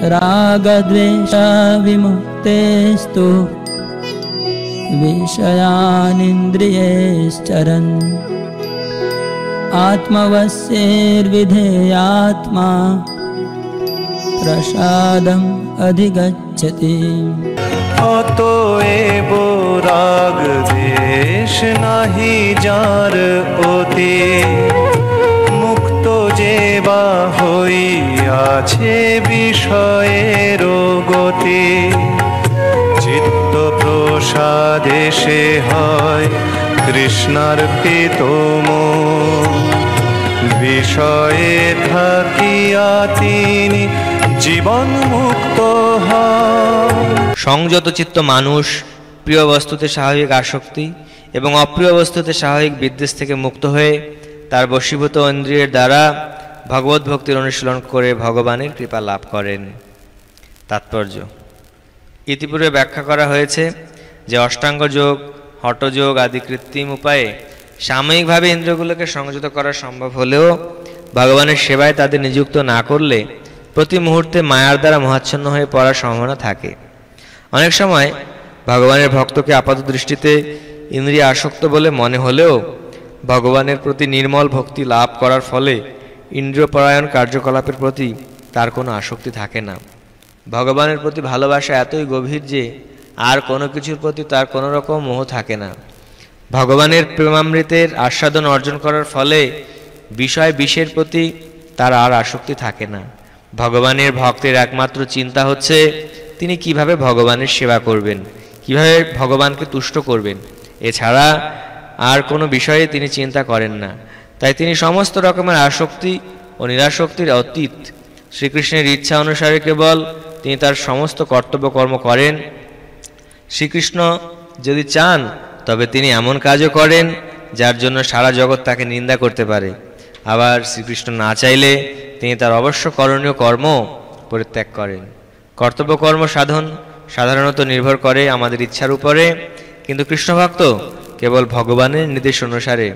रागद्वेष विमुक्तेस्तु विषयानिन्द्रियैश्चरन् आत्मवश्यैर्विधेयात्मा प्रसादम् अधिगच्छति। অতএব রাগ দেশ নাহি যার অতি, মুক্ত যে বা হইয়াছে বিষয়ের গতি। চিত্ত প্রসাদে সে হয় কৃষ্ণার্পিত মন, বিষয়ে থাকিয়া তিনি জীবন মুক্ত হয়। সংযত চিত্ত মানুষ প্রিয় বস্তুতে স্বাভাবিক আসক্তি এবং অপ্রিয় বস্তুতে স্বাভাবিক বিদ্বেষ থেকে মুক্ত হয়ে তার বশীভূত ইন্দ্রিয়ের দ্বারা ভগবত ভক্তির অনুশীলন করে ভগবানের কৃপা লাভ করেন। তাৎপর্য: ইতিপূর্বে ব্যাখ্যা করা হয়েছে যে অষ্টাঙ্গ যোগ, হঠযোগ আদি কৃত্রিম উপায়ে সাময়িকভাবে ইন্দ্রিয়গুলোকে সংযত করা সম্ভব হলেও ভগবানের সেবায় তাদের নিযুক্ত না করলে প্রতি মুহূর্তে মায়ার দ্বারা মোহাচ্ছন্ন হয়ে পড়ার সম্ভাবনা থাকে। অনেক সময় ভগবানের ভক্তকে আপাত দৃষ্টিতে ইন্দ্রিয় আসক্ত বলে মনে হলেও ভগবানের প্রতি নির্মল ভক্তি লাভ করার ফলে ইন্দ্রিয়পরায়ণ কার্যকলাপের প্রতি তার কোনো আসক্তি থাকে না। ভগবানের প্রতি ভালোবাসা এতই গভীর যে আর কোনো কিছুর প্রতি তার কোনো রকম মোহ থাকে না। ভগবানের প্রেমামৃতের আস্বাদন অর্জন করার ফলে বিষয় বিষের প্রতি তার আর আসক্তি থাকে না। ভগবানের ভক্তের একমাত্র চিন্তা হচ্ছে তিনি কিভাবে ভগবানের সেবা করবেন, কিভাবে ভগবানকে তুষ্ট করবেন। এছাড়া আর কোনো বিষয়ে তিনি চিন্তা করেন না। তাই তিনি সমস্ত রকমের আসক্তি ও নিরাসক্তির অতীত। শ্রীকৃষ্ণের ইচ্ছা অনুসারে কেবল তিনি তার সমস্ত কর্তব্যকর্ম করেন। শ্রীকৃষ্ণ যদি চান তবে তিনি এমন কাজও করেন যার জন্য সারা জগৎ তাকে নিন্দা করতে পারে। আবার শ্রীকৃষ্ণ না চাইলে তিনি তার অবশ্য করণীয় কর্ম পরিত্যাগ করেন। কর্তব্যকর্ম সাধন সাধারণত নির্ভর করে আমাদের ইচ্ছার উপরে, কিন্তু কৃষ্ণভক্ত কেবল ভগবানের নির্দেশ অনুসারে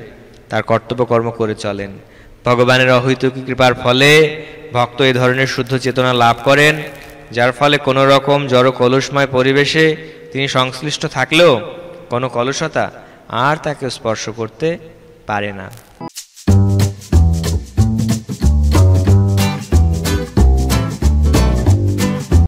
তার কর্তব্যকর্ম করে চলেন। ভগবানের অহৈতুকী কৃপার ফলে ভক্ত এই ধরনের শুদ্ধ চেতনা লাভ করেন, যার ফলে কোনো রকম জড় কলুষময় পরিবেশে তিনি সংশ্লিষ্ট থাকলেও কোনো কলুষতা আর তাকে স্পর্শ করতে পারে না।